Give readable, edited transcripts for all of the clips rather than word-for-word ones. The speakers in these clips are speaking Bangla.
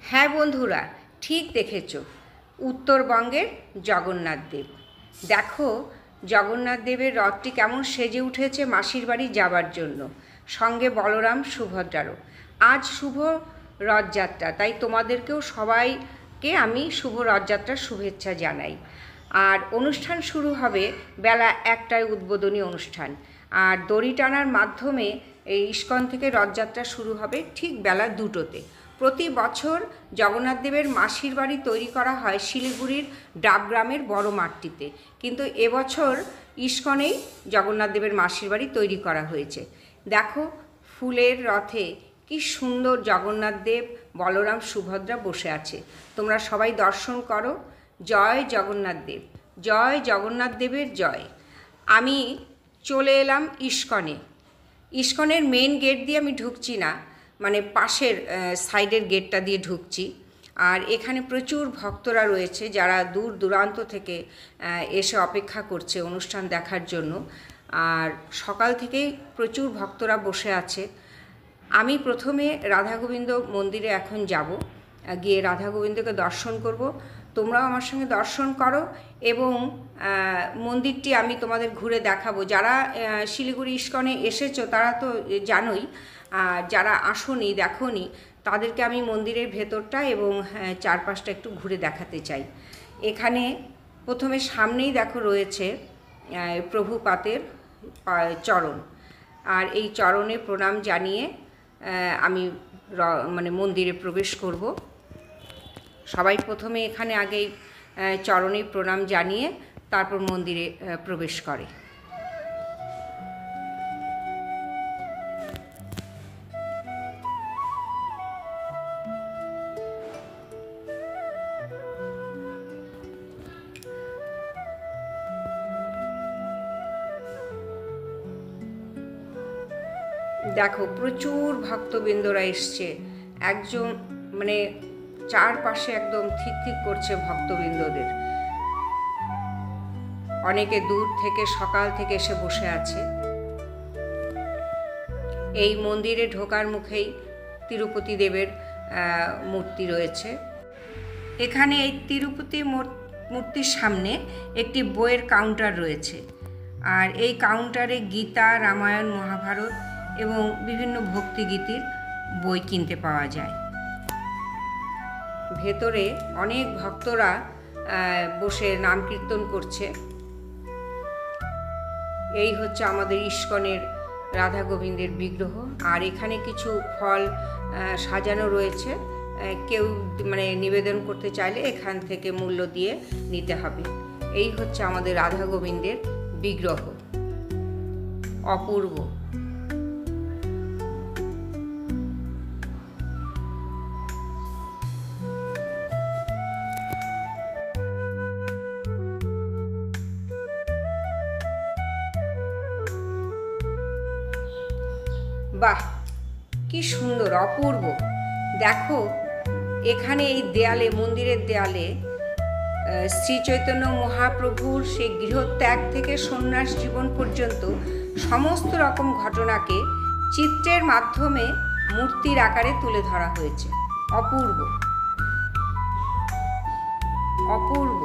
হ্যাঁ বন্ধুরা, ঠিক দেখেছ, উত্তরবঙ্গের জগন্নাথ দেব। দেখো জগন্নাথ দেবের রথটি কেমন সেজে উঠেছে মাসির বাড়ি যাবার জন্য, সঙ্গে বলরাম সুভদ্রারও। আজ শুভ রথযাত্রা, তাই তোমাদেরকেও সবাইকে আমি শুভ রথযাত্রার শুভেচ্ছা জানাই। আর অনুষ্ঠান শুরু হবে বেলা 1টায়, উদ্বোধনী অনুষ্ঠান। আর দড়ি টানার মাধ্যমে এই ইস্কন থেকে রথযাত্রা শুরু হবে ঠিক বেলা 2টোতে। প্রতি বছর জগন্নাথ দেবের মাসির বাড়ি তৈরি করা হয় শিলিগুড়ির ডাবগ্রামের বড় মাঠটিতে, কিন্তু এবছর ইস্কনেই জগন্নাথ দেবের মাসির বাড়ি তৈরি করা হয়েছে। দেখো ফুলের রথে কি সুন্দর জগন্নাথ দেব, বলরাম, সুভদ্রা বসে আছে। তোমরা সবাই দর্শন করো। জয় জগন্নাথ দেব, জয় জগন্নাথ দেবের জয়। আমি চলে এলাম ইস্কনে। ইস্কনের মেন গেট দিয়ে আমি ঢুকছি না, মানে পাশের সাইডের গেটটা দিয়ে ঢুকছি। আর এখানে প্রচুর ভক্তরা রয়েছে যারা দূর দূরান্ত থেকে এসে অপেক্ষা করছে অনুষ্ঠান দেখার জন্য। আর সকাল থেকেই প্রচুর ভক্তরা বসে আছে। আমি প্রথমে রাধা গোবিন্দ মন্দিরে এখন যাব, গিয়ে রাধা গোবিন্দকে দর্শন করব। তোমরাও আমার সঙ্গে দর্শন করো এবং মন্দিরটি আমি তোমাদের ঘুরে দেখাবো। যারা শিলিগুড়ি ইস্কনে এসেছো তারা তো জানোই, যারা আসোনি, দেখোনি, তাদেরকে আমি মন্দিরের ভেতরটা এবং চারপাশটা একটু ঘুরে দেখাতে চাই। এখানে প্রথমে সামনেই দেখো রয়েছে প্রভুপাতের চরণ, আর এই চরণে প্রণাম জানিয়ে আমি মন্দিরে প্রবেশ করব। সবাই প্রথমে এখানে আগেই চরণে প্রণাম জানিয়ে তারপর মন্দিরে প্রবেশ করে। দেখো প্রচুর ভক্তবৃন্দরা এসছে, একজন চারপাশে একদম ঠিক ঠিক করছে ভক্তবৃন্দদের। অনেকে দূর থেকে সকাল থেকে এসে বসে আছে। এই মন্দিরে ঢোকার মুখেই তিরুপতি দেবের মূর্তি রয়েছে। এখানে এই তিরুপতি মূর্তির সামনে একটি বইয়ের কাউন্টার রয়েছে, আর এই কাউন্টারে গীতা, রামায়ণ, মহাভারত এবং বিভিন্ন ভক্তিগীতির বই কিনতে পাওয়া যায়। ভেতরে অনেক ভক্তরা বসে নাম কীর্তন করছে। এই হচ্ছে আমাদের ইস্কনের রাধা গোবিন্দের বিগ্রহ। আর এখানে কিছু ফল সাজানো রয়েছে, কেউ নিবেদন করতে চাইলে এখান থেকে মূল্য দিয়ে নিতে হবে। এই হচ্ছে আমাদের রাধা গোবিন্দের বিগ্রহ, অপূর্ব। বাহ, কি সুন্দর, অপূর্ব। দেখো এখানে এই দেয়ালে, মন্দিরের দেয়ালে শ্রী চৈতন্য মহাপ্রভুর সেই গৃহত্যাগ থেকে সন্ন্যাস জীবন পর্যন্ত সমস্ত রকম ঘটনাকে চিত্রের মাধ্যমে মূর্তির আকারে তুলে ধরা হয়েছে। অপূর্ব, অপূর্ব।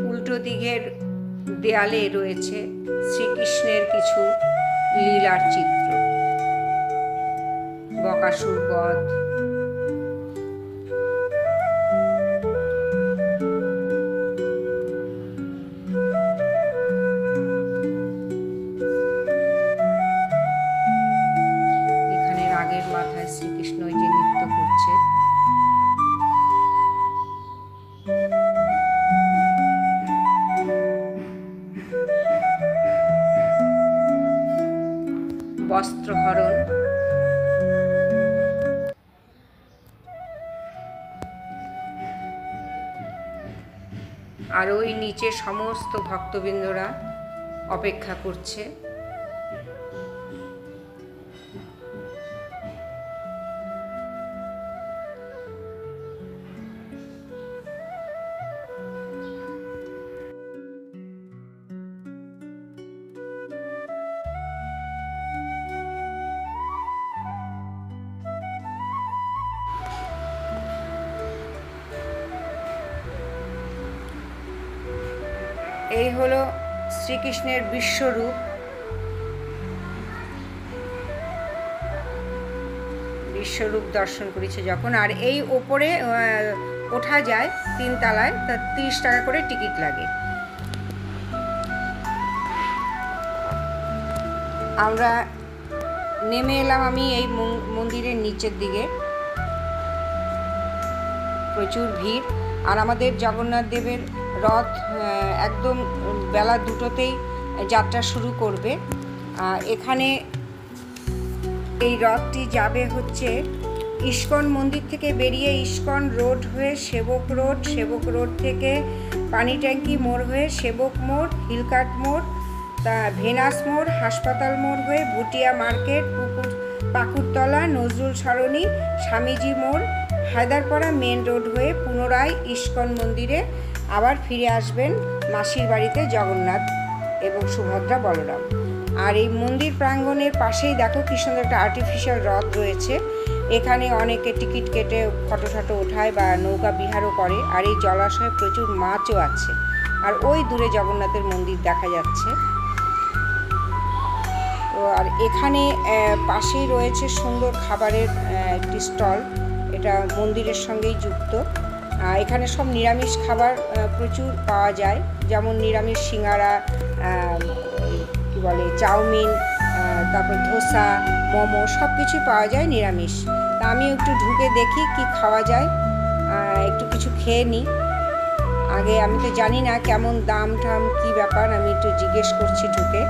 উল্টো দিকের দেয়ালে রয়েছে শ্রীকৃষ্ণের কিছু লীলার চিত্র, বকাসুর বধ, এখানে রাগের মাথায় শ্রীকৃষ্ণ যে নৃত্য করছে। বস্ত্রহরণ, আর ওই নিচে সমস্ত ভক্তবৃন্দরা অপেক্ষা করছে। এই হলো শ্রীকৃষ্ণের বিশ্বরূপ। বিশ্বরূপ দর্শন করেছে যখন। আর এই ওপরে ওঠা যায় 3 তলায়, তা 30 টাকা করে টিকিট লাগে। আমরা নেমে এলাম আমি এই মন্দিরের নিচের দিকে। প্রচুর ভিড়। আর আমাদের জগন্নাথ দেবের রথ একদম বেলা 2টোতেই যাত্রা শুরু করবে। এখানে এই রথটি যাবে হচ্ছে ইস্কন মন্দির থেকে বেরিয়ে ইস্কন রোড হয়ে সেবক রোড, সেবক রোড থেকে পানি ট্যাঙ্কি মোড় হয়ে সেবক মোড়, হিলকাট মোড়, তা ভেনাস মোড়, হাসপাতাল মোড় হয়ে ভুটিয়া মার্কেট, পাকুড়তলা, নজরুল সরণি, স্বামীজি মোড়, হায়দারপাড়া মেন রোড হয়ে পুনরায় ইস্কন মন্দিরে আবার ফিরে আসবেন মাসির বাড়িতে জগন্নাথ এবং সুভদ্রা বলরাম। আর এই মন্দির প্রাঙ্গণের পাশেই দেখো কি সুন্দর একটা আর্টিফিশিয়াল হ্রদ রয়েছে। এখানে অনেকে টিকিট কেটে ফটো ফটো ওঠায় বা নৌকা বিহারও করে। আর এই জলাশয়ে প্রচুর মাছও আছে। আর ওই দূরে জগন্নাথের মন্দির দেখা যাচ্ছে। তো আর এখানে পাশেই রয়েছে সুন্দর খাবারের একটি স্টল, এটা মন্দিরের সঙ্গেই যুক্ত। এখানে সব নিরামিষ খাবার প্রচুর পাওয়া যায়, যেমন নিরামিষ সিঙ্গারা, কী বলে চাউমিন, তারপর ধোসা, মোমো, সব কিছুই পাওয়া যায় নিরামিষ। তা আমি একটু ঢুকে দেখি কি খাওয়া যায়, একটু কিছু খেয়ে নিই। আগে আমি তো জানি না কেমন দাম ঠাম কী ব্যাপার, আমি একটু জিজ্ঞেস করছি ঢুকে।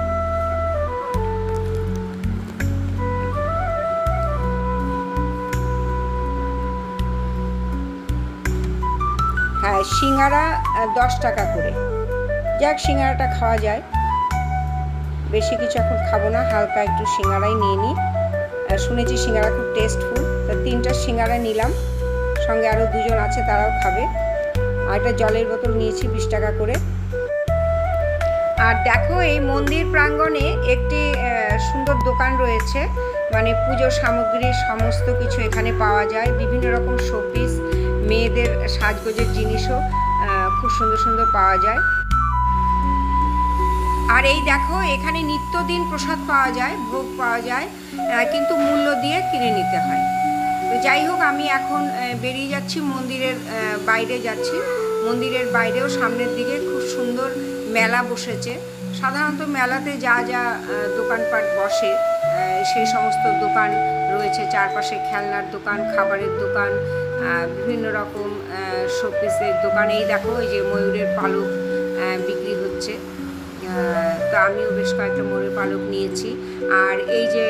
হ্যাঁ, সিঙ্গারা 10 টাকা করে। যাক, সিঙ্গারাটা খাওয়া যায়, বেশি কিছু এখন খাবো না, হালকা একটু সিঙ্গারাই নিয়ে নিই। শুনেছি সিঙ্গারা খুব টেস্টফুল, তা 3টা সিঙ্গারা নিলাম, সঙ্গে আরও 2জন আছে তারাও খাবে। আর একটা জলের বোতল নিয়েছি 20 টাকা করে। আর দেখো এই মন্দির প্রাঙ্গণে একটি সুন্দর দোকান রয়েছে, মানে পুজোর সামগ্রী সমস্ত কিছু এখানে পাওয়া যায়। বিভিন্ন রকম শোপিস, মেয়েদের সাজগোজের জিনিসও খুব সুন্দর সুন্দর পাওয়া যায়। আর এই দেখো এখানে নিত্যদিন প্রসাদ পাওয়া যায়, ভোগ পাওয়া যায়, কিন্তু মূল্য দিয়ে কিনে নিতে হয়। তো যাই হোক, আমি এখন বেরিয়ে যাচ্ছি, মন্দিরের বাইরে যাচ্ছি। মন্দিরের বাইরেও সামনের দিকে খুব সুন্দর মেলা বসেছে। সাধারণত মেলাতে যা যা দোকানপাট বসে সেই সমস্ত দোকান রয়েছে চারপাশে, খেলনার দোকান, খাবারের দোকান, বিভিন্ন রকম শোপিসের দোকান। এই দেখো এই যে ময়ূরের পালক বিক্রি হচ্ছে, তো আমিও বেশ কয়েকটা ময়ূরের পালক নিয়েছি। আর এই যে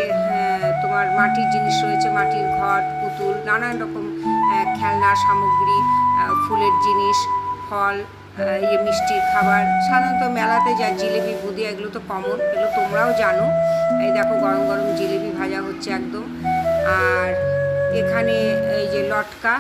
তোমার মাটির জিনিস রয়েছে, মাটির ঘট, পুতুল, নানান রকম খেলনার সামগ্রী, ফুলের জিনিস, ফল, এই মিষ্টির খাবার। সাধারণত মেলাতে যা জিলেবি, বুঁদিয়া, এগুলো তো কমন, এগুলো তোমরাও জানো। এই দেখো গরম গরম জিলেবি ভাজা হচ্ছে একদম। আর এখানে এই যে লটকা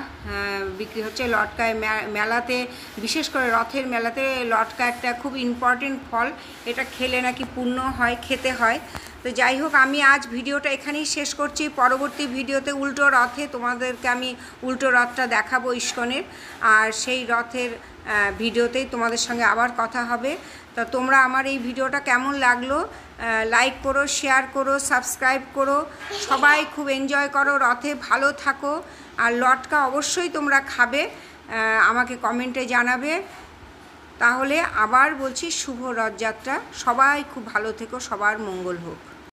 বিক্রি হচ্ছে। লটকায় মেলাতে, বিশেষ করে রথের মেলাতে লটকা একটা খুব ইম্পর্টেন্ট ফল, এটা খেলে নাকি পুণ্য হয়, খেতে হয়। তো যাই হোক, আমি আজ ভিডিওটা এখানেই শেষ করছি। পরবর্তী ভিডিওতে উল্টো রথে তোমাদেরকে আমি উল্টো রথটা দেখাবো ইস্কনের, আর সেই রথের ভিডিওতেই তোমাদের সঙ্গে আবার কথা হবে। তো তোমরা আমার এই ভিডিওটা কেমন লাগলো লাইক করো, শেয়ার করো, সাবস্ক্রাইব করো। সবাই খুব এনজয় করো, রথে ভালো থাকো, আর লটকা অবশ্যই তোমরা খাবে, আমাকে কমেন্টে জানাবে। তাহলে আবার বলছি, শুভ রথযাত্রা। সবাই খুব ভালো থেকো, সবার মঙ্গল হোক।